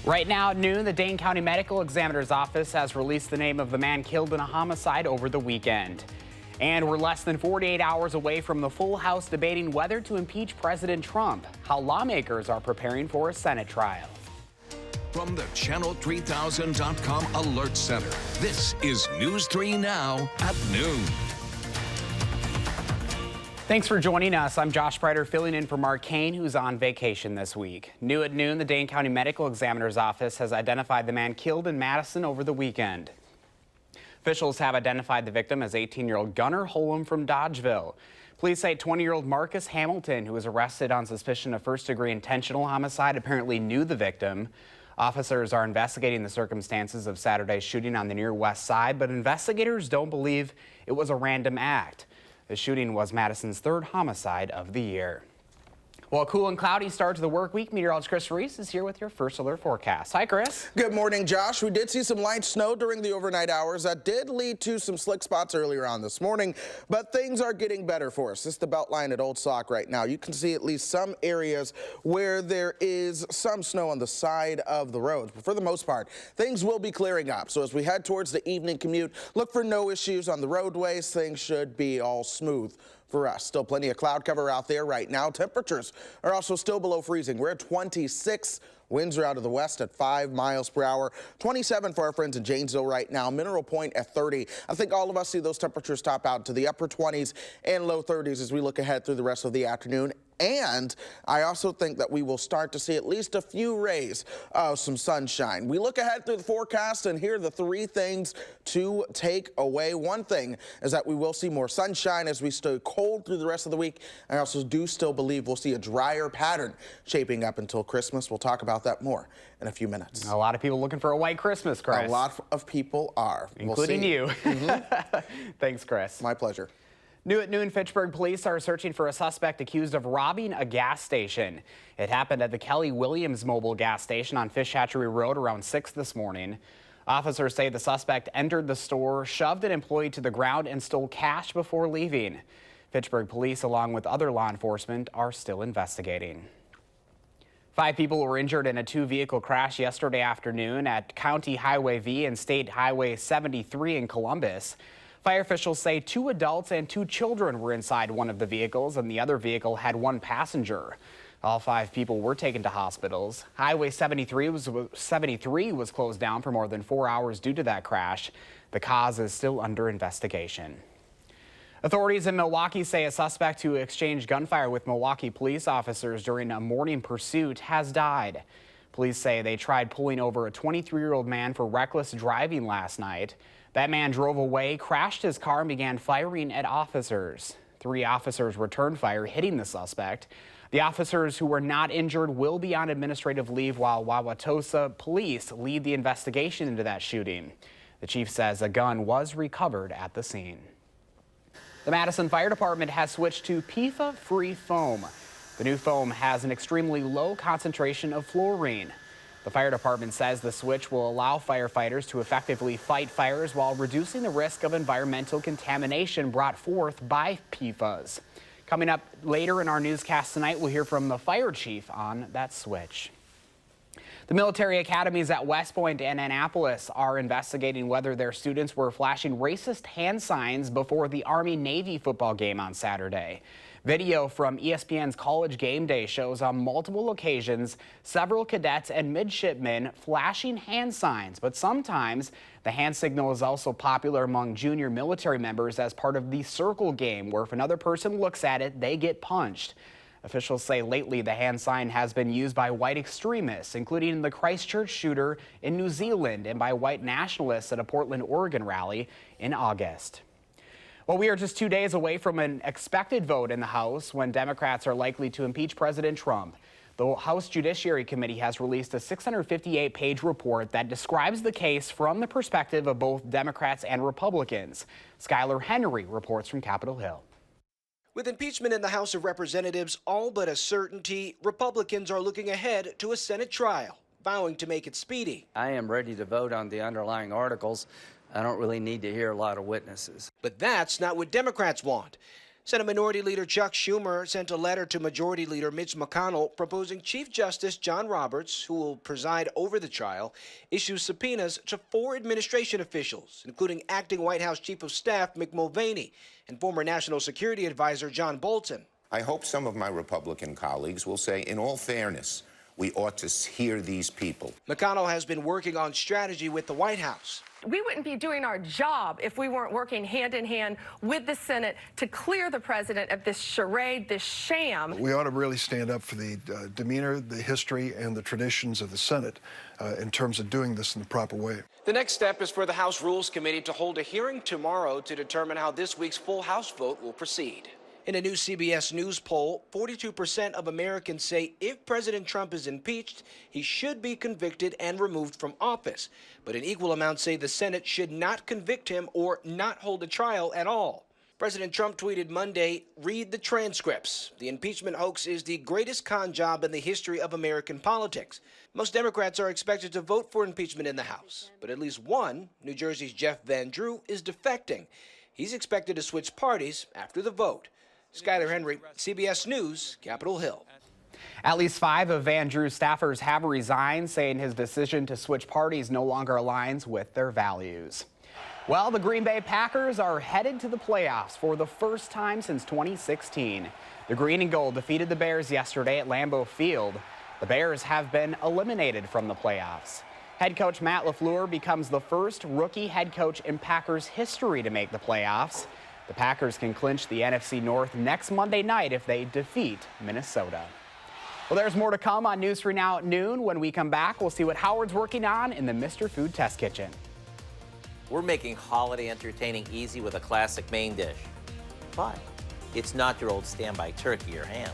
Right now at noon, the Dane County Medical Examiner's Office has released the name of the man killed in a homicide over the weekend. And we're less than 48 hours away from the full House debating whether to impeach President Trump, how lawmakers are preparing for a Senate trial. From the Channel3000.com Alert Center, this is News 3 Now at noon. Thanks for joining us. I'm Josh Breiter, filling in for Mark Kane, who's on vacation this week. New at noon, the Dane County Medical Examiner's Office has identified the man killed in Madison over the weekend. Officials have identified the victim as 18-year-old Gunnar Holm from Dodgeville. Police say 20-year-old Marcus Hamilton, who was arrested on suspicion of first-degree intentional homicide, apparently knew the victim. Officers are investigating the circumstances of Saturday's shooting on the near west side, but investigators don't believe it was a random act. The shooting was Madison's third homicide of the year. Well, a cool and cloudy start to the work week. Meteorologist Chris Reese is here with your first alert forecast. Hi, Chris. Good morning, Josh. We did see some light snow during the overnight hours. That did lead to some slick spots earlier on this morning, but things are getting better for us. This is the belt line at Old Sauk right now. You can see at least some areas where there is some snow on the side of the roads, but for the most part, things will be clearing up. So as we head towards the evening commute, look for no issues on the roadways. Things should be all smooth for us. Still plenty of cloud cover out there right now. Temperatures are also still below freezing. We're at 26. Winds are out of the west at 5 miles per hour. 27 for our friends in Janesville right now. Mineral Point at 30. I think all of us see those temperatures top out to the upper 20s and low 30s as we look ahead through the rest of the afternoon. And I also think that we will start to see at least a few rays of some sunshine. We look ahead through the forecast, and here are the three things to take away. One thing is that we will see more sunshine as we stay cold through the rest of the week. I also do still believe we'll see a drier pattern shaping up until Christmas. We'll talk about that more in a few minutes. A lot of people looking for a white Christmas, Chris. A lot of people are. Including you. Thanks, Chris. My pleasure. New at noon, Fitchburg police are searching for a suspect accused of robbing a gas station. It happened at the Kelly Williams mobile gas station on Fish Hatchery Road around 6 this morning. Officers say the suspect entered the store, shoved an employee to the ground, and stole cash before leaving. Fitchburg police, along with other law enforcement, are still investigating. 5 people were injured in a 2-vehicle crash yesterday afternoon at County Highway V and State Highway 73 in Columbus. Fire officials say 2 adults and 2 children were inside one of the vehicles, and the other vehicle had 1 passenger. All 5 people were taken to hospitals. Highway 73 was closed down for more than 4 hours due to that crash. The cause is still under investigation. Authorities in Milwaukee say a suspect who exchanged gunfire with Milwaukee police officers during a morning pursuit has died. Police say they tried pulling over a 23-year-old man for reckless driving last night. That man drove away, crashed his car, and began firing at officers. 3 officers returned fire, hitting the suspect. The officers who were not injured will be on administrative leave while Wauwatosa police lead the investigation into that shooting. The chief says a gun was recovered at the scene. The Madison Fire Department has switched to PFAS-free foam. The new foam has an extremely low concentration of fluorine. The fire department says the switch will allow firefighters to effectively fight fires while reducing the risk of environmental contamination brought forth by PFAS. Coming up later in our newscast tonight, we'll hear from the fire chief on that switch. The military academies at West Point and Annapolis are investigating whether their students were flashing racist hand signs before the Army-Navy football game on Saturday. Video from ESPN's College Game Day shows on multiple occasions several cadets and midshipmen flashing hand signs, but sometimes the hand signal is also popular among junior military members as part of the circle game, where if another person looks at it, they get punched. Officials say lately the hand sign has been used by white extremists, including the Christchurch shooter in New Zealand and by white nationalists at a Portland, Oregon rally in August. Well, we are just 2 days away from an expected vote in the House when Democrats are likely to impeach President Trump. The House Judiciary Committee has released a 658-page report that describes the case from the perspective of both Democrats and Republicans. Skylar Henry reports from Capitol Hill. With impeachment in the House of Representatives all but a certainty, Republicans are looking ahead to a Senate trial, vowing to make it speedy. I am ready to vote on the underlying articles. I don't really need to hear a lot of witnesses. But that's not what Democrats want. Senate Minority Leader Chuck Schumer sent a letter to Majority Leader Mitch McConnell proposing Chief Justice John Roberts, who will preside over the trial, issue subpoenas to 4 administration officials, including acting White House Chief of Staff Mick Mulvaney and former National Security Advisor John Bolton. I hope some of my Republican colleagues will say, in all fairness, we ought to hear these people. McConnell has been working on strategy with the White House. We wouldn't be doing our job if we weren't working hand in hand with the Senate to clear the president of this charade, this sham. We ought to really stand up for the demeanor, the history, and the traditions of the Senate in terms of doing this in the proper way. The next step is for the House Rules Committee to hold a hearing tomorrow to determine how this week's full House vote will proceed. In a new CBS News poll, 42% of Americans say if President Trump is impeached, he should be convicted and removed from office. But an equal amount say the Senate should not convict him or not hold a trial at all. President Trump tweeted Monday, "Read the transcripts. The impeachment hoax is the greatest con job in the history of American politics." Most Democrats are expected to vote for impeachment in the House, but at least one, New Jersey's Jeff Van Drew, is defecting. He's expected to switch parties after the vote. Skyler Henry, CBS News, Capitol Hill. At least 5 of Van Drew's staffers have resigned, saying his decision to switch parties no longer aligns with their values. Well, the Green Bay Packers are headed to the playoffs for the first time since 2016. The Green and Gold defeated the Bears yesterday at Lambeau Field. The Bears have been eliminated from the playoffs. Head coach Matt LaFleur becomes the first rookie head coach in Packers history to make the playoffs. The Packers can clinch the NFC North next Monday night if they defeat Minnesota. Well, there's more to come on News 3 Now at noon. When we come back, we'll see what Howard's working on in the Mr. Food Test Kitchen. We're making holiday entertaining easy with a classic main dish. But it's not your old standby turkey or ham.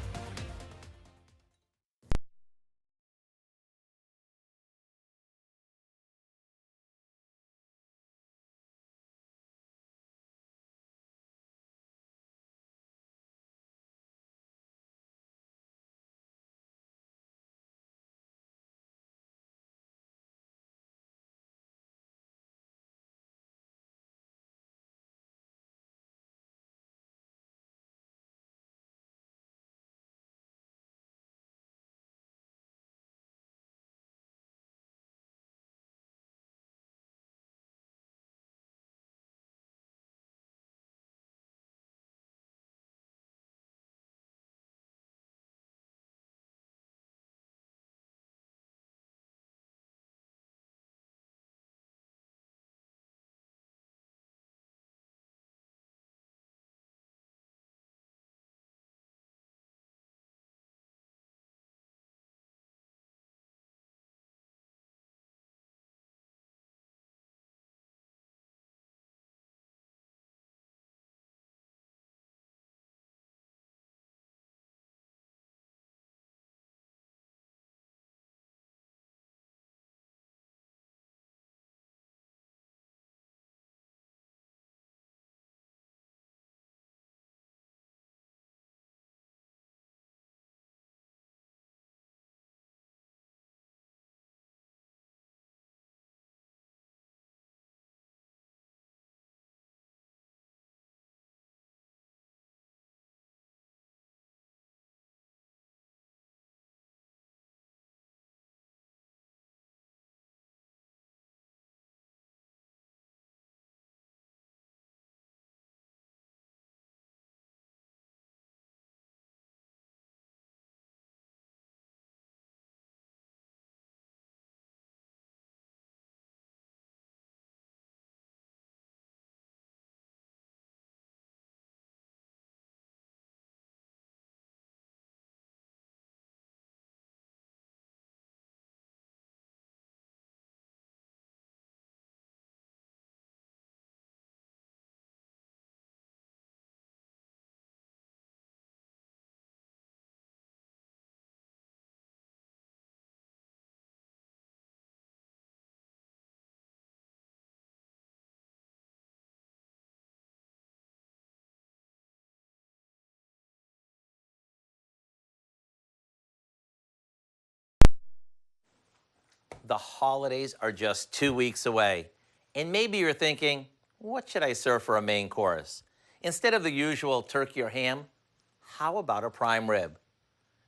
The holidays are just 2 weeks away. And maybe you're thinking, what should I serve for a main course? Instead of the usual turkey or ham, how about a prime rib?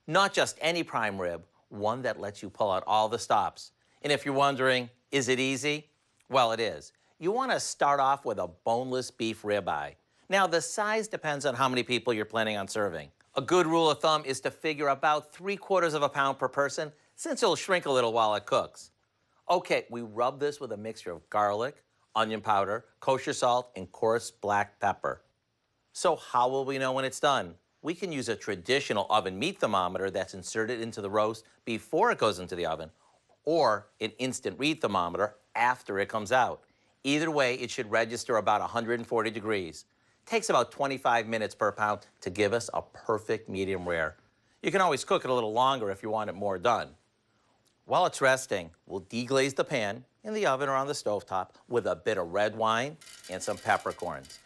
Not just any prime rib, one that lets you pull out all the stops. And if you're wondering, is it easy? Well, it is. You want to start off with a boneless beef ribeye. Now, the size depends on how many people you're planning on serving. A good rule of thumb is to figure about 3/4 of a pound per person, since it'll shrink a little while it cooks. Okay, we rub this with a mixture of garlic, onion powder, kosher salt, and coarse black pepper. So how will we know when it's done? We can use a traditional oven meat thermometer that's inserted into the roast before it goes into the oven, or an instant read thermometer after it comes out. Either way, it should register about 140 degrees. Takes about 25 minutes per pound to give us a perfect medium rare. You can always cook it a little longer if you want it more done. While it's resting, we'll deglaze the pan in the oven or on the stovetop with a bit of red wine and some peppercorns.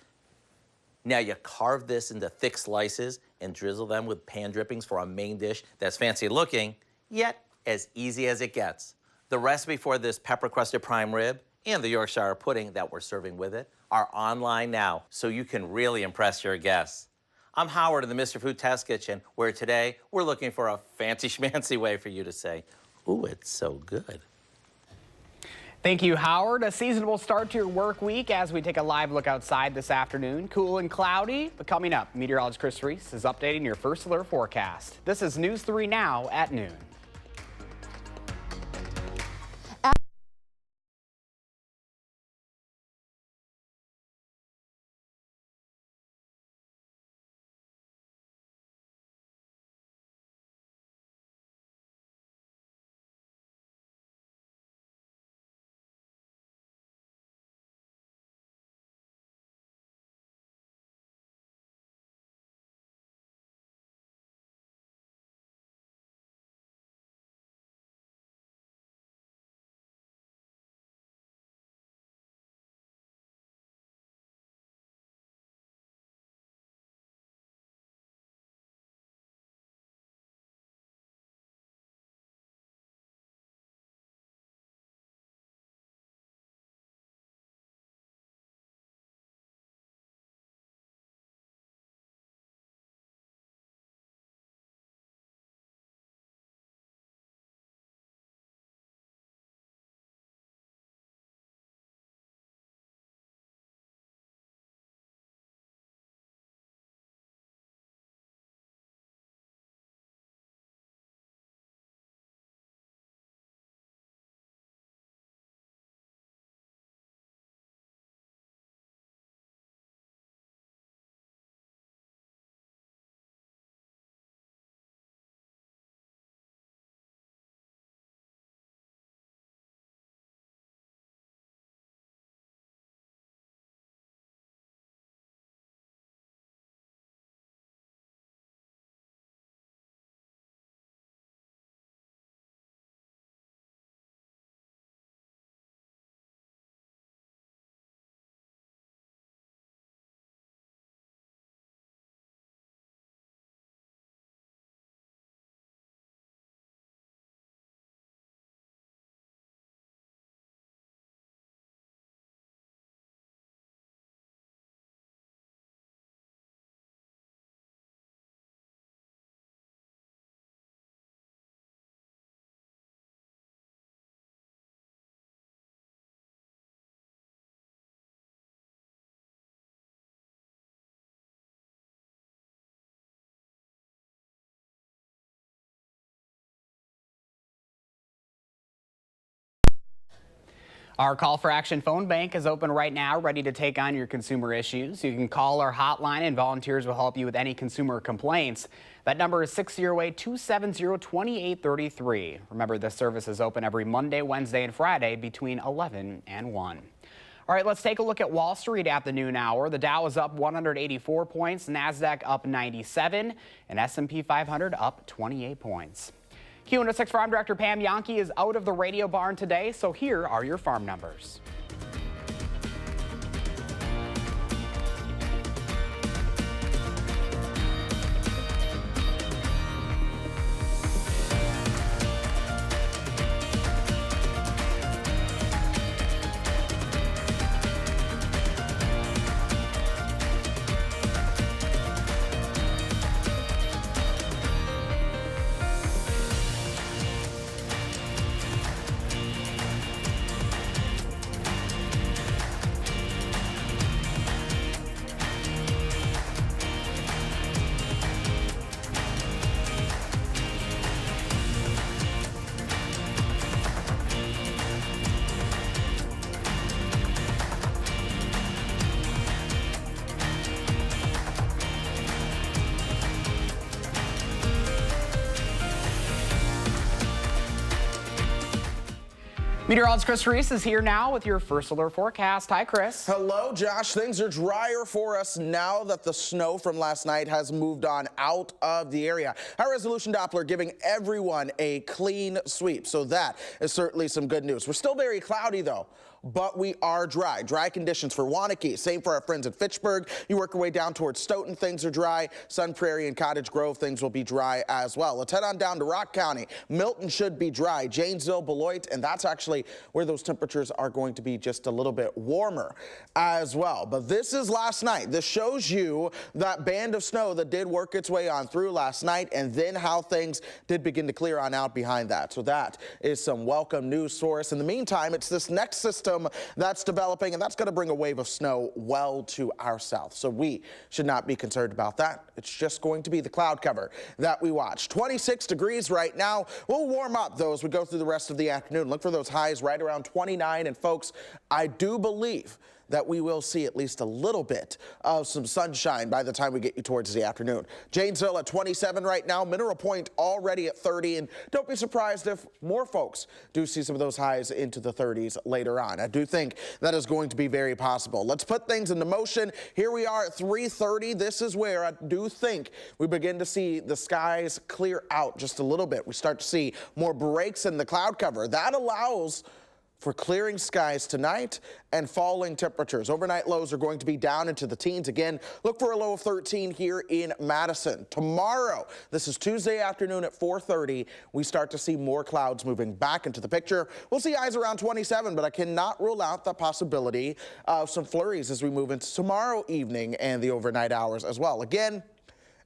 Now you carve this into thick slices and drizzle them with pan drippings for a main dish that's fancy looking, yet as easy as it gets. The recipe for this pepper-crusted prime rib and the Yorkshire pudding that we're serving with it are online now, so you can really impress your guests. I'm Howard in the Mr. Food Test Kitchen, where today we're looking for a fancy schmancy way for you to say, ooh, it's so good. Thank you, Howard. A seasonable start to your work week as we take a live look outside this afternoon. Cool and cloudy, but coming up, meteorologist Chris Reese is updating your first alert forecast. This is News 3 Now at noon. Our Call for Action phone bank is open right now, ready to take on your consumer issues. You can call our hotline and volunteers will help you with any consumer complaints. That number is 608-270-2833. Remember, this service is open every Monday, Wednesday, and Friday between 11 and 1. All right, let's take a look at Wall Street at the noon hour. The Dow is up 184 points, NASDAQ up 97, and S&P 500 up 28 points. Q106 Farm Director Pam Yankee is out of the radio barn today, so here are your farm numbers. Meteorologist Chris Reese is here now with your first alert forecast. Hi, Chris. Hello, Josh. Things are drier for us now that the snow from last night has moved on out of the area. High-resolution Doppler giving everyone a clean sweep, so that is certainly some good news. We're still very cloudy, though, but we are dry. Dry conditions for Waunakee. Same for our friends in Fitchburg. You work your way down towards Stoughton, things are dry. Sun Prairie and Cottage Grove, things will be dry as well. Let's head on down to Rock County. Milton should be dry. Janesville, Beloit, and that's actually where those temperatures are going to be just a little bit warmer as well. But this is last night. This shows you that band of snow that did work its way on through last night, and then how things did begin to clear on out behind that. So that is some welcome news for us. In the meantime, it's this next system that's developing, and that's going to bring a wave of snow well to our south. So we should not be concerned about that. It's just going to be the cloud cover that we watch. 26 degrees right now. We'll warm up, though, as we go through the rest of the afternoon. Look for those highs right around 29. And folks, I do believe that we will see at least a little bit of some sunshine by the time we get you towards the afternoon. Janesville at 27 right now, Mineral Point already at 30, and don't be surprised if more folks do see some of those highs into the 30s later on. I do think that is going to be very possible. Let's put things into motion. Here we are at 3:30. This is where I do think we begin to see the skies clear out just a little bit. We start to see more breaks in the cloud cover. That allows for clearing skies tonight and falling temperatures. Overnight lows are going to be down into the teens. Again, look for a low of 13 here in Madison. Tomorrow, this is Tuesday afternoon at 4:30, we start to see more clouds moving back into the picture. We'll see highs around 27, but I cannot rule out the possibility of some flurries as we move into tomorrow evening and the overnight hours as well. Again,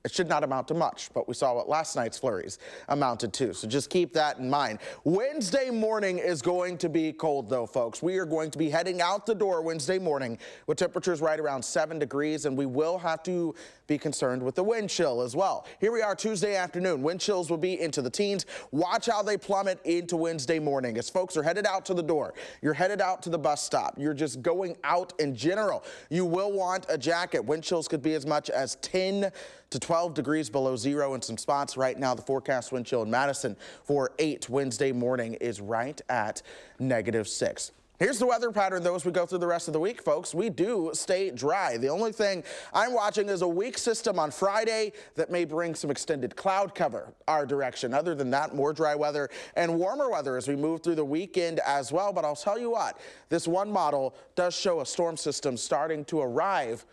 it should not amount to much, but we saw what last night's flurries amounted to, so just keep that in mind. Wednesday morning is going to be cold, though, folks. We are going to be heading out the door Wednesday morning with temperatures right around 7 degrees, and we will have to be concerned with the wind chill as well. Here we are Tuesday afternoon. Wind chills will be into the teens. Watch how they plummet into Wednesday morning as folks are headed out to the door. You're headed out to the bus stop. You're just going out in general. You will want a jacket. Wind chills could be as much as 10 to 12 degrees below zero in some spots. Right now, the forecast wind chill in Madison for 8 Wednesday morning is right at -6. Here's the weather pattern, though, as we go through the rest of the week, folks. We do stay dry. The only thing I'm watching is a weak system on Friday that may bring some extended cloud cover our direction. Other than that, more dry weather and warmer weather as we move through the weekend as well. But I'll tell you what, this one model does show a storm system starting to arrive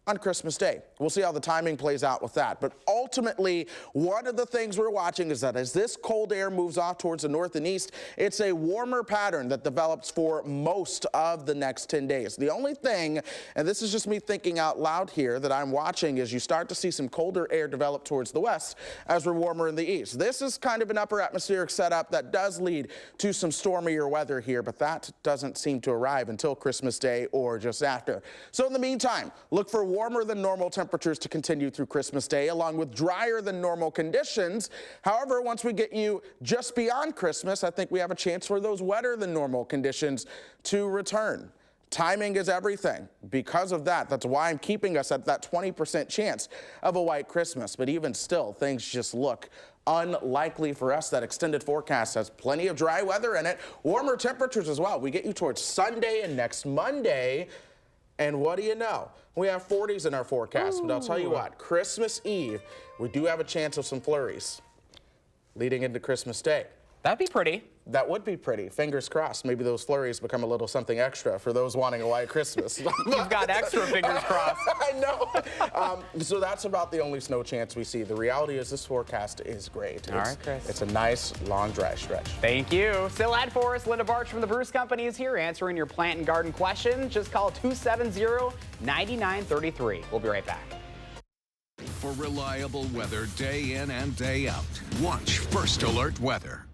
on Christmas Day. We'll see how the timing plays out with that. But ultimately, one of the things we're watching is that as this cold air moves off towards the north and east, it's a warmer pattern that develops for most of the next 10 days. The only thing, and this is just me thinking out loud here, that I'm watching is you start to see some colder air develop towards the west as we're warmer in the east. This is kind of an upper atmospheric setup that does lead to some stormier weather here, but that doesn't seem to arrive until Christmas Day or just after. So in the meantime, look for warmer than normal temperatures to continue through Christmas Day, along with drier than normal conditions. However, once we get you just beyond Christmas, I think we have a chance for those wetter than normal conditions to return. Timing is everything. Because of that, that's why I'm keeping us at that 20% chance of a white Christmas. But even still, things just look unlikely for us. That extended forecast has plenty of dry weather in it, warmer temperatures as well. We get you towards Sunday and next Monday. And what do you know? We have 40s in our forecast, but I'll tell you what, Christmas Eve, we do have a chance of some flurries leading into Christmas Day. That'd be pretty. That would be pretty. Fingers crossed. Maybe those flurries become a little something extra for those wanting a white Christmas. You've got extra fingers crossed. I know. So that's about the only snow chance we see. The reality is this forecast is great. All right, Chris. It's a nice, long, dry stretch. Thank you. Still at for us, Linda Barch from the Bruce Company is here answering your plant and garden questions. Just call 270-9933. We'll be right back. For reliable weather day in and day out, watch First Alert Weather.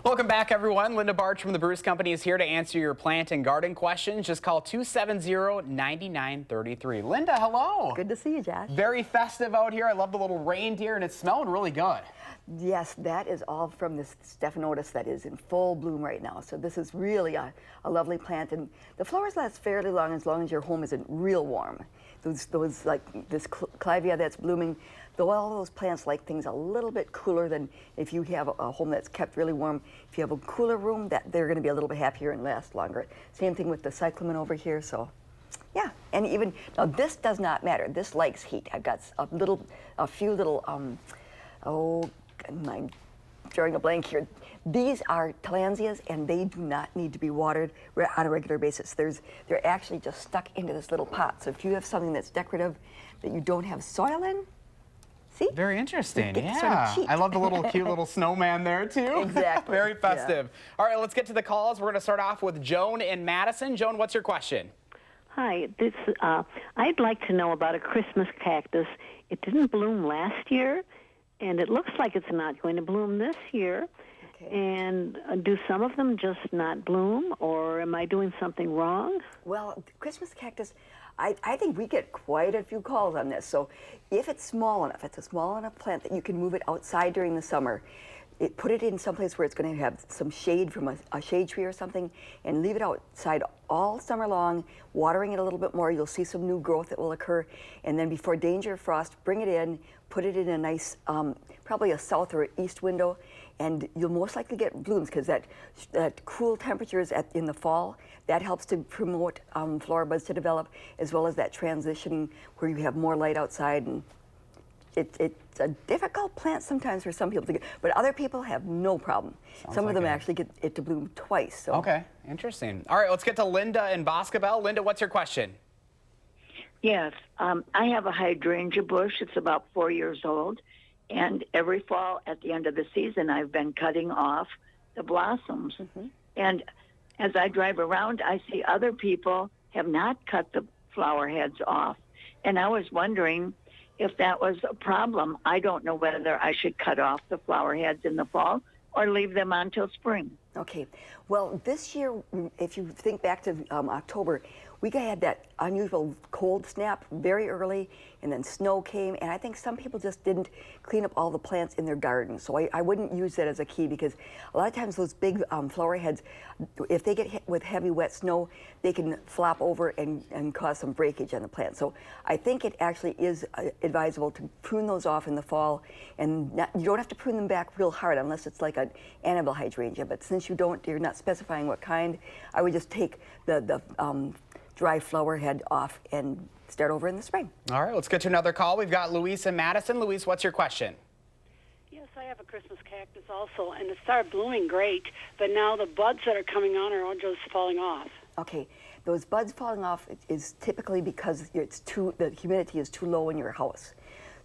Welcome back, everyone. Linda Barch from the Bruce Company is here to answer your plant and garden questions. Just call 270-9933. Linda, hello. Good to see you, Josh. Very festive out here. I love the little reindeer, and it's smelling really good. Yes, that is all from this Stephanotis that is in full bloom right now. So this is really a lovely plant, and the flowers last fairly long as your home isn't real warm. Those like this clivia that's blooming, though all those plants like things a little bit cooler than if you have a home that's kept really warm. If you have a cooler room, that they're going to be a little bit happier and last longer. Same thing with the cyclamen over here. So, yeah, and even now this does not matter. This likes heat. I've got a few little I'm drawing a blank here. These are Tillandsias, and they do not need to be watered on a regular basis. They're actually just stuck into this little pot. So if you have something that's decorative that you don't have soil in, see? Very interesting. Yeah. Sort of I love the cute little snowman there, too. Exactly. Very festive. Yeah. All right, let's get to the calls. We're going to start off with Joan in Madison. Joan, what's your question? Hi. I'd like to know about a Christmas cactus. It didn't bloom last year, and it looks like it's not going to bloom this year. Okay. And do some of them just not bloom, or am I doing something wrong? Well, Christmas cactus, I think we get quite a few calls on this. So if it's small enough, it's a small enough plant that you can move it outside during the summer, put it in someplace where it's going to have some shade from a shade tree or something, and leave it outside all summer long, watering it a little bit more. You'll see some new growth that will occur. And then before danger of frost, bring it in, put it in a nice, probably a south or east window, and you'll most likely get blooms because that cool temperatures in the fall, that helps to promote flower buds to develop, as well as that transitioning where you have more light outside. And it's a difficult plant sometimes for some people to get, but other people have no problem. Some of them actually get it to bloom twice. So. Okay, interesting. All right, let's get to Linda in Boscobel. Linda, what's your question? Yes, I have a hydrangea bush. It's about 4 years old, and every fall at the end of the season, I've been cutting off the blossoms. Mm-hmm. And as I drive around, I see other people have not cut the flower heads off, and I was wondering if that was a problem. I don't know whether I should cut off the flower heads in the fall or leave them on till spring. Okay. Well, this year, if you think back to October, we had that unusual cold snap very early, and then snow came, and I think some people just didn't clean up all the plants in their garden. So I wouldn't use that as a key, because a lot of times those big flower heads, if they get hit with heavy wet snow, they can flop over and cause some breakage on the plant. So I think it actually is advisable to prune those off in the fall, and you don't have to prune them back real hard unless it's like an Annabelle hydrangea. But since you're not specifying what kind, I would just take the dry flower head off and start over in the spring. All right, let's get to another call. We've got Luis in Madison. Luis, what's your question? Yes, I have a Christmas cactus also, and it started blooming great, but now the buds that are coming on are all just falling off. Okay, those buds falling off is typically because the humidity is too low in your house.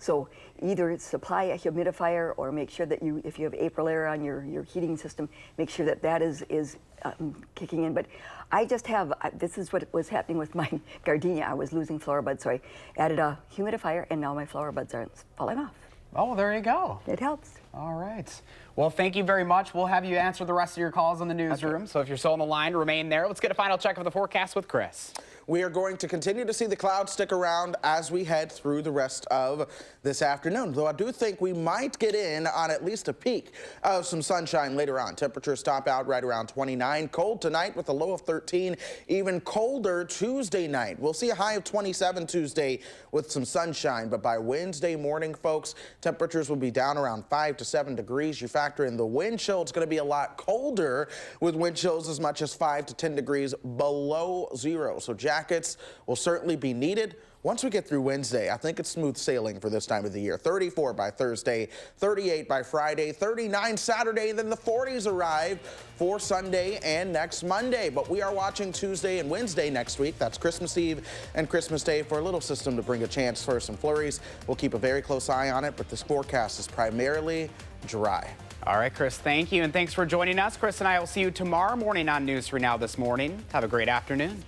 So either supply a humidifier, or make sure that if you have April air on your heating system, make sure that is kicking in. But I just have, this is what was happening with my gardenia. I was losing flower buds, so I added a humidifier, and now my flower buds aren't falling off. Oh, there you go. It helps. All right. Well, thank you very much. We'll have you answer the rest of your calls in the newsroom. Okay. So if you're still on the line, remain there. Let's get a final check of the forecast with Chris. We are going to continue to see the clouds stick around as we head through the rest of this afternoon, though I do think we might get in on at least a peak of some sunshine later on. Temperatures top out right around 29. Cold tonight with a low of 13. Even colder Tuesday night. We'll see a high of 27 Tuesday with some sunshine, but by Wednesday morning, folks, temperatures will be down around 5 to 7 degrees. You factor in the wind chill, it's going to be a lot colder with wind chills as much as 5 to 10 degrees below zero. So jackets will certainly be needed. Once we get through Wednesday, I think it's smooth sailing for this time of the year. 34 by Thursday, 38 by Friday, 39 Saturday, then the 40s arrive for Sunday and next Monday. But we are watching Tuesday and Wednesday next week. That's Christmas Eve and Christmas Day for a little system to bring a chance for some flurries. We'll keep a very close eye on it, but this forecast is primarily dry. All right, Chris, thank you, and thanks for joining us. Chris and I will see you tomorrow morning on News 3 Now This Morning. Have a great afternoon.